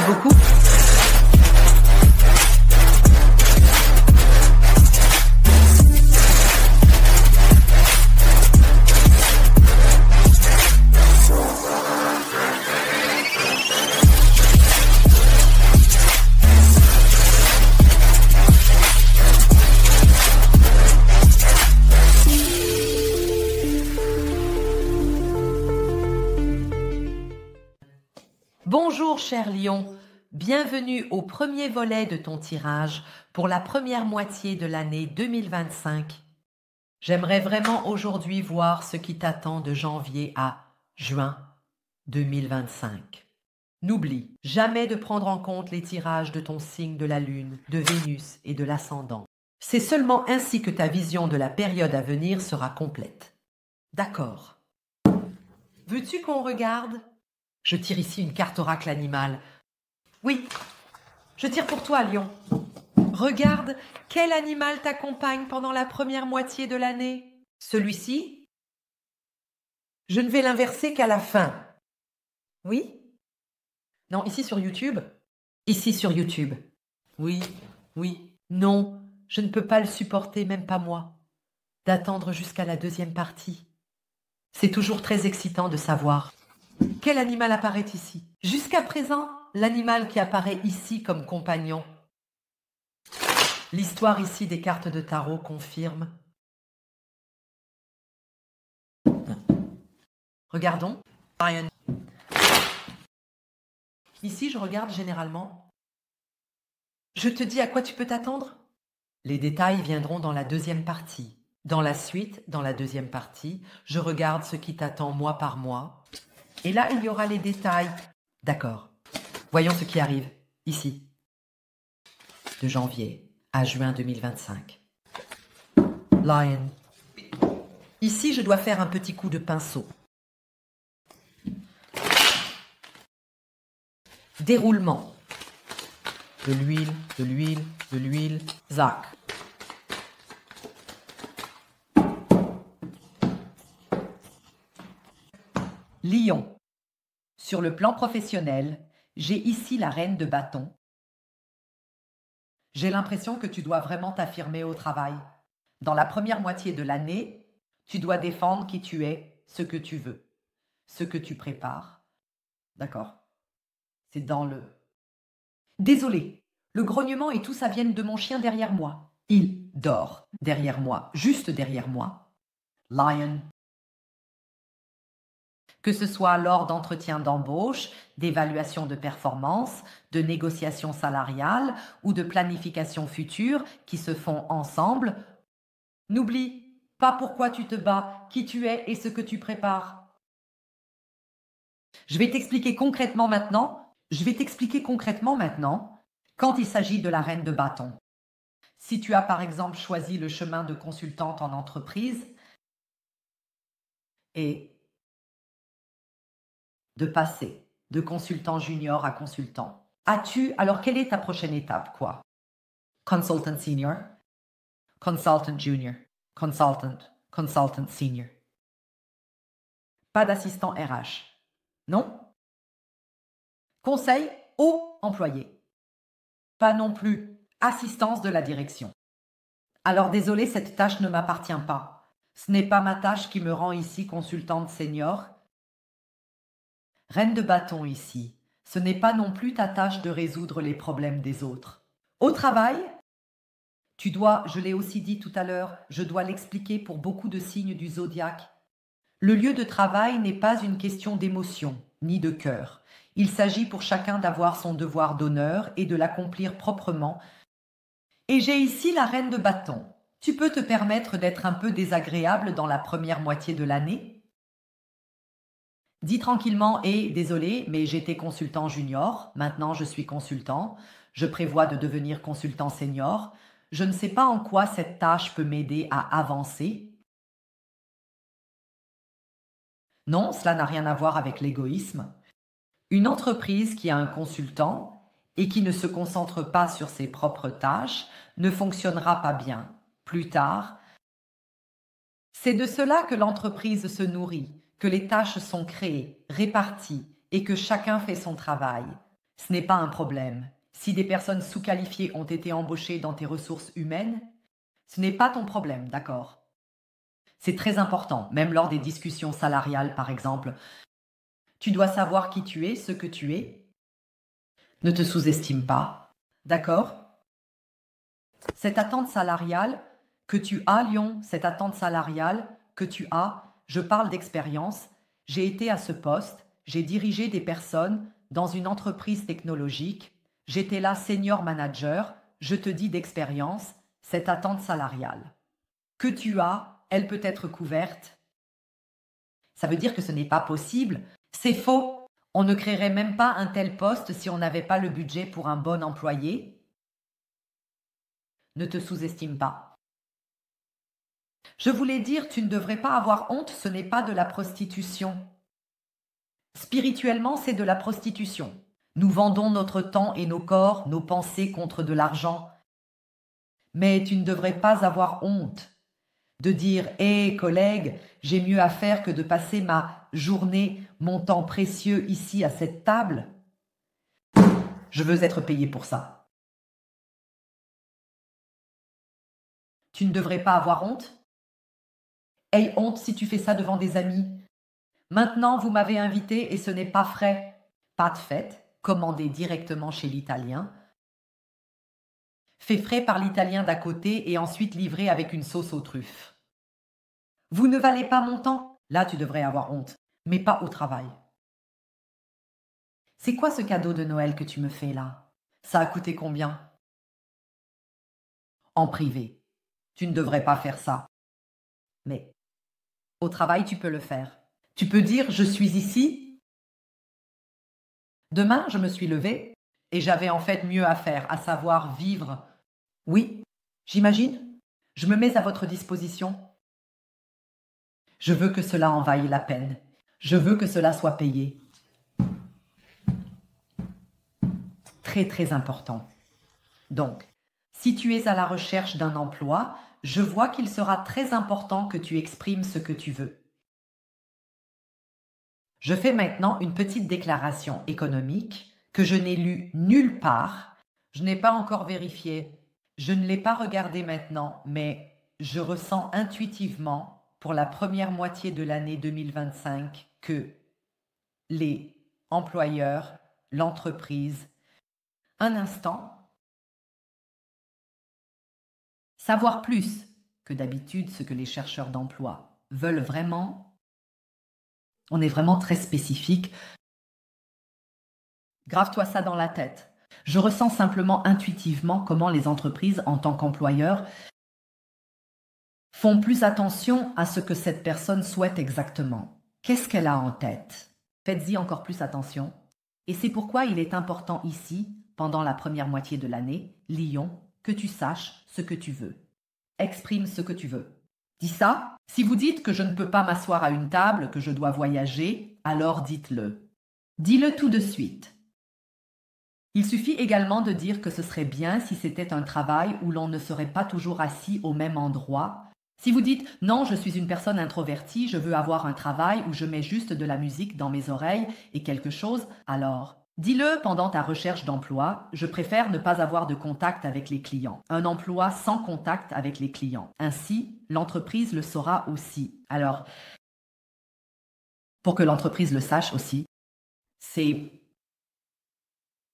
beaucoup. Bonjour cher lion, bienvenue au premier volet de ton tirage pour la première moitié de l'année 2025. J'aimerais vraiment aujourd'hui voir ce qui t'attend de janvier à juin 2025. N'oublie jamais de prendre en compte les tirages de ton signe de la Lune, de Vénus et de l'ascendant. C'est seulement ainsi que ta vision de la période à venir sera complète. D'accord. Veux-tu qu'on regarde ? Je tire ici une carte oracle animale. Oui, je tire pour toi, lion. Regarde, quel animal t'accompagne pendant la première moitié de l'année ? Celui-ci ? Je ne vais l'inverser qu'à la fin. Oui ? Non, ici sur YouTube ? Ici sur YouTube. Oui, oui, non, je ne peux pas le supporter, même pas moi. D'attendre jusqu'à la deuxième partie. C'est toujours très excitant de savoir. Quel animal apparaît ici ? Jusqu'à présent, l'animal qui apparaît ici comme compagnon. L'histoire ici des cartes de tarot confirme. Regardons. Lion. Ici, je regarde généralement. Je te dis à quoi tu peux t'attendre ? Les détails viendront dans la deuxième partie. Dans la suite, dans la deuxième partie, je regarde ce qui t'attend mois par mois. Et là, il y aura les détails. D'accord. Voyons ce qui arrive, ici. De janvier à juin 2025. Lion. Ici, je dois faire un petit coup de pinceau. Déroulement. De l'huile, de l'huile, de l'huile. Zac. Lion. Sur le plan professionnel, j'ai ici la reine de bâton. J'ai l'impression que tu dois vraiment t'affirmer au travail. Dans la première moitié de l'année, tu dois défendre qui tu es, ce que tu veux, ce que tu prépares. D'accord. C'est dans le... Désolé, le grognement et tout ça viennent de mon chien derrière moi. Il dort derrière moi, juste derrière moi. Lion. Que ce soit lors d'entretiens d'embauche, d'évaluation de performance, de négociations salariales ou de planification future qui se font ensemble, n'oublie pas pourquoi tu te bats, qui tu es et ce que tu prépares. Je vais t'expliquer concrètement maintenant quand il s'agit de la reine de bâton. Si tu as par exemple choisi le chemin de consultante en entreprise et de passer de consultant junior à consultant. Alors quelle est ta prochaine étape, quoi? Consultant senior, consultant junior, consultant senior. Pas d'assistant RH. Non? Conseil aux employés. Pas non plus assistance de la direction. Alors désolé, cette tâche ne m'appartient pas. Ce n'est pas ma tâche qui me rend ici consultante senior. Reine de bâton ici, ce n'est pas non plus ta tâche de résoudre les problèmes des autres. Au travail, tu dois, je l'ai aussi dit tout à l'heure, je dois l'expliquer pour beaucoup de signes du zodiaque. Le lieu de travail n'est pas une question d'émotion, ni de cœur. Il s'agit pour chacun d'avoir son devoir d'honneur et de l'accomplir proprement. Et j'ai ici la reine de bâton. Tu peux te permettre d'être un peu désagréable dans la première moitié de l'année ? Dis tranquillement et désolé, mais j'étais consultant junior, maintenant je suis consultant, je prévois de devenir consultant senior, je ne sais pas en quoi cette tâche peut m'aider à avancer. Non, cela n'a rien à voir avec l'égoïsme. Une entreprise qui a un consultant et qui ne se concentre pas sur ses propres tâches ne fonctionnera pas bien. Plus tard, c'est de cela que l'entreprise se nourrit, que les tâches sont créées, réparties et que chacun fait son travail. Ce n'est pas un problème. Si des personnes sous-qualifiées ont été embauchées dans tes ressources humaines, ce n'est pas ton problème, d'accord? C'est très important, même lors des discussions salariales par exemple. Tu dois savoir qui tu es, ce que tu es. Ne te sous-estime pas, d'accord? Cette attente salariale que tu as, Lyon, cette attente salariale que tu as, je parle d'expérience. J'ai été à ce poste, j'ai dirigé des personnes dans une entreprise technologique, j'étais là senior manager, je te dis d'expérience, cette attente salariale que tu as, elle peut être couverte. Ça veut dire que ce n'est pas possible. C'est faux. On ne créerait même pas un tel poste si on n'avait pas le budget pour un bon employé. Ne te sous-estime pas. Je voulais dire, tu ne devrais pas avoir honte, ce n'est pas de la prostitution. Spirituellement, c'est de la prostitution. Nous vendons notre temps et nos corps, nos pensées contre de l'argent. Mais tu ne devrais pas avoir honte de dire « Hé, collègue, j'ai mieux à faire que de passer ma journée, mon temps précieux ici à cette table. Je veux être payé pour ça. » Tu ne devrais pas avoir honte? Aie honte si tu fais ça devant des amis. Maintenant, vous m'avez invité et ce n'est pas frais. Pas de fête, commandé directement chez l'Italien. Fait frais par l'Italien d'à côté et ensuite livré avec une sauce aux truffes. Vous ne valez pas mon temps? Là, tu devrais avoir honte, mais pas au travail. C'est quoi ce cadeau de Noël que tu me fais là? Ça a coûté combien? En privé. Tu ne devrais pas faire ça. Mais au travail, tu peux le faire. Tu peux dire « Je suis ici ». Demain, je me suis levée et j'avais en fait mieux à faire, à savoir vivre. Oui, j'imagine. Je me mets à votre disposition. Je veux que cela en vaille la peine. Je veux que cela soit payé. Très, très important. Donc, si tu es à la recherche d'un emploi, je vois qu'il sera très important que tu exprimes ce que tu veux. Je fais maintenant une petite déclaration économique que je n'ai lue nulle part. Je n'ai pas encore vérifié. Je ne l'ai pas regardée maintenant, mais je ressens intuitivement pour la première moitié de l'année 2025 que les employeurs, l'entreprise, un instant, savoir plus que d'habitude ce que les chercheurs d'emploi veulent vraiment. On est vraiment très spécifique. Grave-toi ça dans la tête. Je ressens simplement intuitivement comment les entreprises, en tant qu'employeurs, font plus attention à ce que cette personne souhaite exactement. Qu'est-ce qu'elle a en tête? Faites-y encore plus attention. Et c'est pourquoi il est important ici, pendant la première moitié de l'année, Lyon, que tu saches ce que tu veux. Exprime ce que tu veux. Dis ça. Si vous dites que je ne peux pas m'asseoir à une table, que je dois voyager, alors dites-le. Dis-le tout de suite. Il suffit également de dire que ce serait bien si c'était un travail où l'on ne serait pas toujours assis au même endroit. Si vous dites « Non, je suis une personne introvertie, je veux avoir un travail où je mets juste de la musique dans mes oreilles et quelque chose », alors dis-le pendant ta recherche d'emploi, je préfère ne pas avoir de contact avec les clients. Un emploi sans contact avec les clients. Ainsi, l'entreprise le saura aussi. Alors, pour que l'entreprise le sache aussi, c'est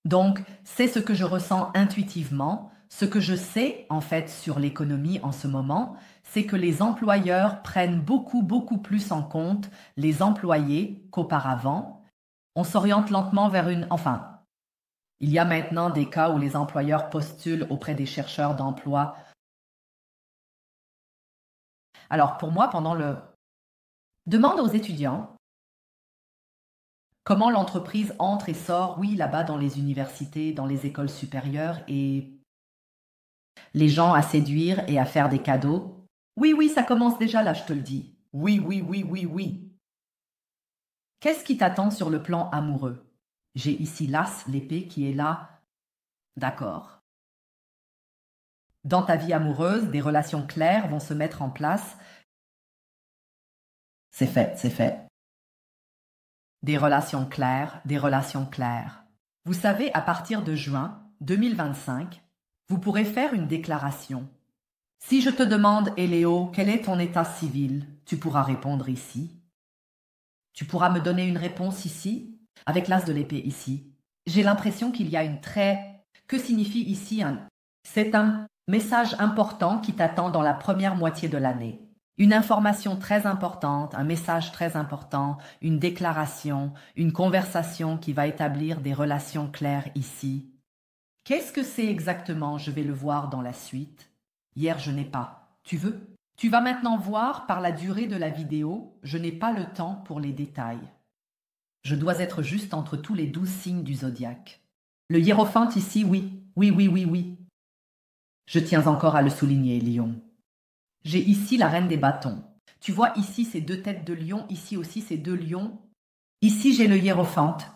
ce que je ressens intuitivement. Ce que je sais, en fait, sur l'économie en ce moment, c'est que les employeurs prennent beaucoup plus en compte les employés qu'auparavant. On s'oriente lentement vers il y a maintenant des cas où les employeurs postulent auprès des chercheurs d'emploi. Alors, pour moi, demande aux étudiants comment l'entreprise entre et sort, oui, là-bas dans les universités, dans les écoles supérieures, et les gens à séduire et à faire des cadeaux. Oui, ça commence déjà là, je te le dis. Oui. Qu'est-ce qui t'attend sur le plan amoureux? J'ai ici l'as, l'épée qui est là. D'accord. Dans ta vie amoureuse, des relations claires vont se mettre en place. C'est fait. Des relations claires. Vous savez, à partir de juin 2025, vous pourrez faire une déclaration. Si je te demande, Eléo, quel est ton état civil, tu pourras répondre ici. Tu pourras me donner une réponse ici, avec l'as de l'épée ici. J'ai l'impression qu'il y a une très... Que signifie ici un... C'est un message important qui t'attend dans la première moitié de l'année. Une information très importante, un message très important, une déclaration, une conversation qui va établir des relations claires ici. Qu'est-ce que c'est exactement? Je vais le voir dans la suite. Hier, je n'ai pas. Tu veux? Tu vas maintenant voir par la durée de la vidéo, je n'ai pas le temps pour les détails. Je dois être juste entre tous les 12 signes du zodiaque. Le hiérophante ici, oui. Oui. Je tiens encore à le souligner, Lion. J'ai ici la reine des bâtons. Tu vois ici ces deux têtes de lion, ici aussi ces deux lions. Ici j'ai le hiérophante.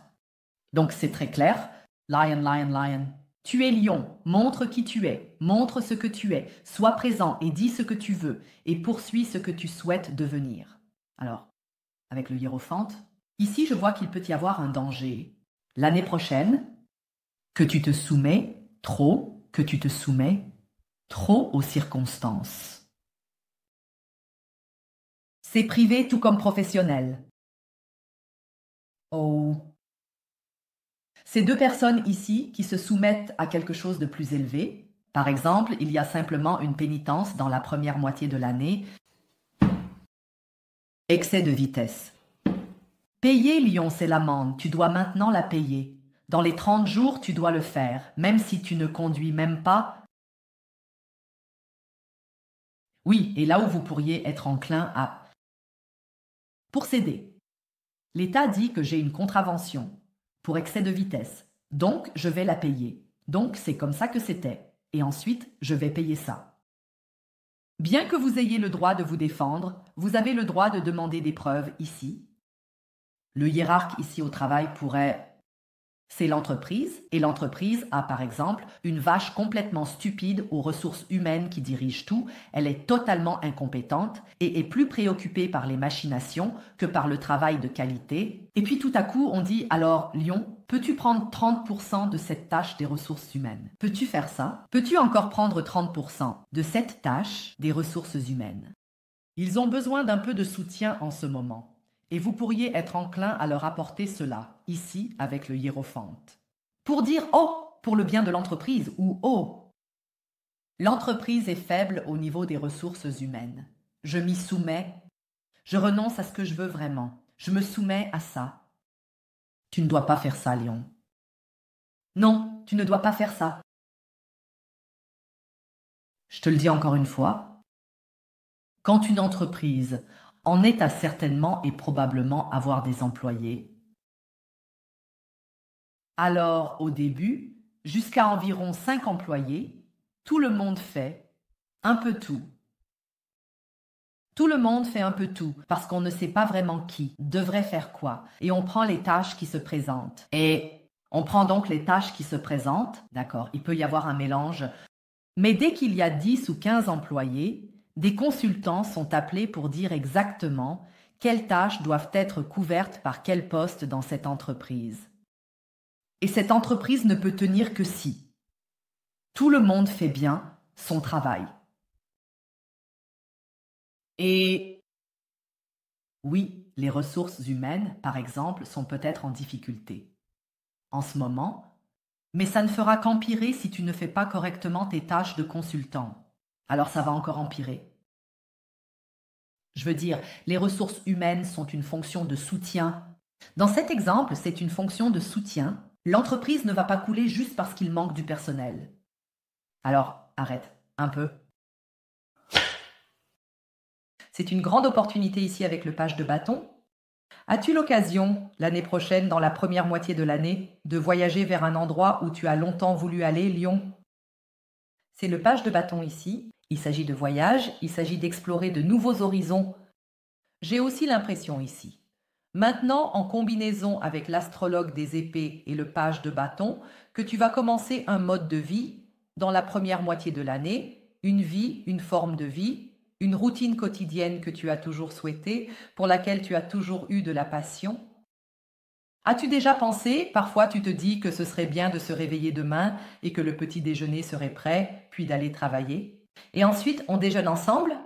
Donc c'est très clair. Lion. Tu es lion, montre qui tu es, montre ce que tu es, sois présent et dis ce que tu veux et poursuis ce que tu souhaites devenir. Alors, avec le hiérophante, ici je vois qu'il peut y avoir un danger. L'année prochaine, que tu te soumets trop, aux circonstances. C'est privé tout comme professionnel. Oh. Ces deux personnes ici qui se soumettent à quelque chose de plus élevé, par exemple, il y a simplement une pénitence dans la première moitié de l'année. Excès de vitesse. Payer, Lion, c'est l'amende. Tu dois maintenant la payer. Dans les 30 jours, tu dois le faire, même si tu ne conduis même pas. Oui, et là où vous pourriez être enclin à... Pour céder. L'État dit que j'ai une contravention pour excès de vitesse. Donc, je vais la payer. Donc, c'est comme ça que c'était. Et ensuite, je vais payer ça. Bien que vous ayez le droit de vous défendre, vous avez le droit de demander des preuves ici. Le hiérarque ici au travail pourrait... C'est l'entreprise, et l'entreprise a par exemple une vache complètement stupide aux ressources humaines qui dirige tout, elle est totalement incompétente et est plus préoccupée par les machinations que par le travail de qualité. Et puis tout à coup on dit alors Lion, peux-tu prendre 30% de cette tâche des ressources humaines? Peux-tu faire ça? Peux-tu encore prendre 30% de cette tâche des ressources humaines? Ils ont besoin d'un peu de soutien en ce moment. Et vous pourriez être enclin à leur apporter cela, ici, avec le hiérophante. Pour dire « Oh !» pour le bien de l'entreprise ou « Oh !» L'entreprise est faible au niveau des ressources humaines. Je m'y soumets. Je renonce à ce que je veux vraiment. Je me soumets à ça. Tu ne dois pas faire ça, Lion. Non, tu ne dois pas faire ça. Je te le dis encore une fois. Quand une entreprise en est à certainement et probablement avoir des employés. Alors, au début, jusqu'à environ 5 employés, tout le monde fait un peu tout. Tout le monde fait un peu tout, parce qu'on ne sait pas vraiment qui devrait faire quoi, et on prend les tâches qui se présentent. Et on prend donc les tâches qui se présentent, d'accord, il peut y avoir un mélange, mais dès qu'il y a 10 ou 15 employés, des consultants sont appelés pour dire exactement quelles tâches doivent être couvertes par quel poste dans cette entreprise. Et cette entreprise ne peut tenir que si tout le monde fait bien son travail. Et oui, les ressources humaines, par exemple, sont peut-être en difficulté en ce moment, mais ça ne fera qu'empirer si tu ne fais pas correctement tes tâches de consultant. Alors ça va encore empirer. Je veux dire, les ressources humaines sont une fonction de soutien. Dans cet exemple, c'est une fonction de soutien. L'entreprise ne va pas couler juste parce qu'il manque du personnel. Alors, arrête, un peu. C'est une grande opportunité ici avec le page de bâton. As-tu l'occasion, l'année prochaine, dans la première moitié de l'année, de voyager vers un endroit où tu as longtemps voulu aller, Lion? C'est le page de bâton ici. Il s'agit de voyage, il s'agit d'explorer de nouveaux horizons. J'ai aussi l'impression ici. Maintenant, en combinaison avec l'astrologue des épées et le page de bâton, que tu vas commencer un mode de vie dans la première moitié de l'année, une vie, une forme de vie, une routine quotidienne que tu as toujours souhaitée, pour laquelle tu as toujours eu de la passion. As-tu déjà pensé, parfois tu te dis que ce serait bien de se réveiller demain et que le petit déjeuner serait prêt, puis d'aller travailler? Et ensuite, on déjeune ensemble?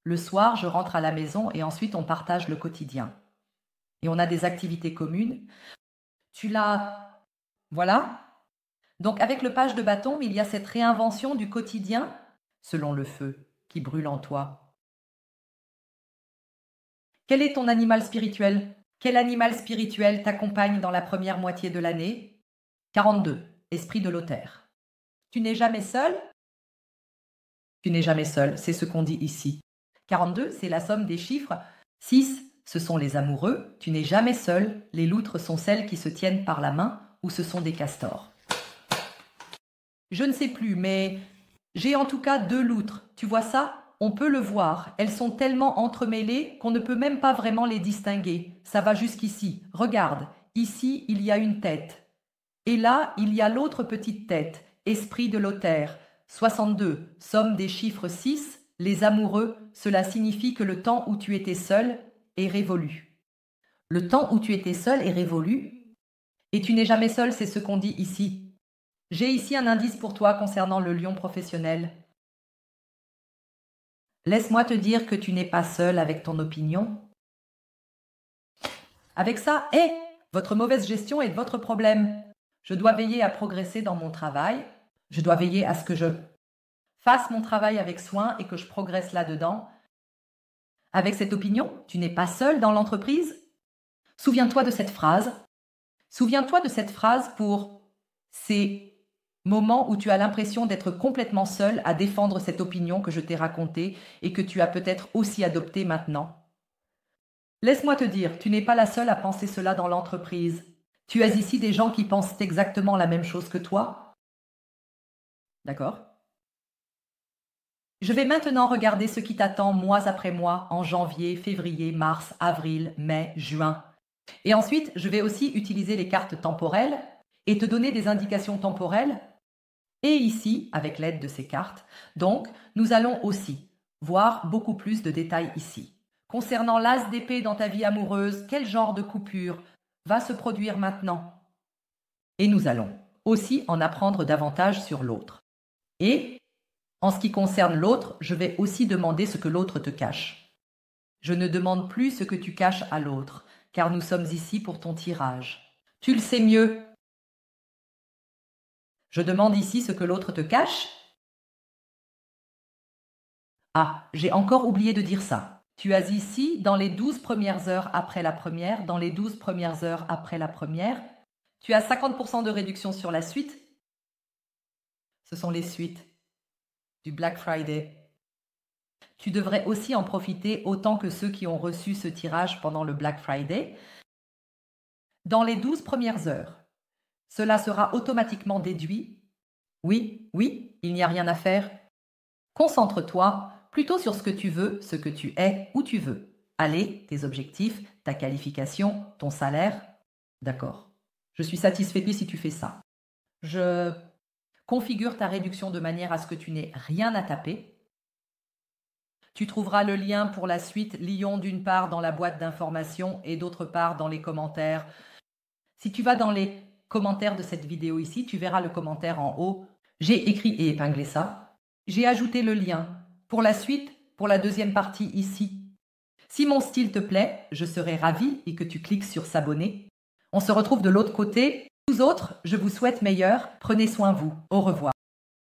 Le soir, je rentre à la maison et ensuite on partage le quotidien. Et on a des activités communes. Tu l'as... Voilà. Donc avec le page de bâton, il y a cette réinvention du quotidien selon le feu qui brûle en toi. Quel est ton animal spirituel? Quel animal spirituel t'accompagne dans la première moitié de l'année? 42. Esprit de l'auteur. Tu n'es jamais seul? Tu n'es jamais seul, c'est ce qu'on dit ici. 42, c'est la somme des chiffres. 6, ce sont les amoureux. Tu n'es jamais seul. Les loutres sont celles qui se tiennent par la main ou ce sont des castors. Je ne sais plus, mais j'ai en tout cas 2 loutres. Tu vois ça? On peut le voir. Elles sont tellement entremêlées qu'on ne peut même pas vraiment les distinguer. Ça va jusqu'ici. Regarde. Ici, il y a une tête. Et là, il y a l'autre petite tête. Esprit de l'auteur. 62. Somme des chiffres 6. Les amoureux, cela signifie que le temps où tu étais seul est révolu. Le temps où tu étais seul est révolu. Et tu n'es jamais seul, c'est ce qu'on dit ici. J'ai ici un indice pour toi concernant le lion professionnel. Laisse-moi te dire que tu n'es pas seul avec ton opinion. Avec ça, votre mauvaise gestion est votre problème. Je dois veiller à progresser dans mon travail. Je dois veiller à ce que je fasse mon travail avec soin et que je progresse là-dedans. Avec cette opinion, tu n'es pas seul dans l'entreprise. Souviens-toi de cette phrase. Souviens-toi de cette phrase pour ces moments où tu as l'impression d'être complètement seul à défendre cette opinion que je t'ai racontée et que tu as peut-être aussi adoptée maintenant. Laisse-moi te dire, tu n'es pas la seule à penser cela dans l'entreprise. Tu as ici des gens qui pensent exactement la même chose que toi. D'accord? Je vais maintenant regarder ce qui t'attend mois après mois en janvier, février, mars, avril, mai, juin. Et ensuite, je vais aussi utiliser les cartes temporelles et te donner des indications temporelles. Et ici, avec l'aide de ces cartes, donc, nous allons aussi voir beaucoup plus de détails ici. Concernant l'as d'épée dans ta vie amoureuse, quel genre de coupure va se produire maintenant? Et nous allons aussi en apprendre davantage sur l'autre. Et en ce qui concerne l'autre, je vais aussi demander ce que l'autre te cache. Je ne demande plus ce que tu caches à l'autre, car nous sommes ici pour ton tirage. Tu le sais mieux. Je demande ici ce que l'autre te cache. Ah, j'ai encore oublié de dire ça. Tu as ici, dans les 12 premières heures après la première, dans les 12 premières heures après la première, tu as 50% de réduction sur la suite. Ce sont les suites du Black Friday. Tu devrais aussi en profiter autant que ceux qui ont reçu ce tirage pendant le Black Friday. Dans les 12 premières heures, cela sera automatiquement déduit. Oui, il n'y a rien à faire. Concentre-toi plutôt sur ce que tu veux, ce que tu es, où tu veux. Allez, tes objectifs, ta qualification, ton salaire. D'accord. Je suis satisfait si tu fais ça. Je configure ta réduction de manière à ce que tu n'aies rien à taper. Tu trouveras le lien pour la suite Lyon d'une part dans la boîte d'informations et d'autre part dans les commentaires. Si tu vas dans les commentaires de cette vidéo ici, tu verras le commentaire en haut. J'ai écrit et épinglé ça. J'ai ajouté le lien pour la suite, pour la deuxième partie ici. Si mon style te plaît, je serai ravie et que tu cliques sur s'abonner. On se retrouve de l'autre côté. Tous autres, je vous souhaite meilleur. Prenez soin de vous. Au revoir.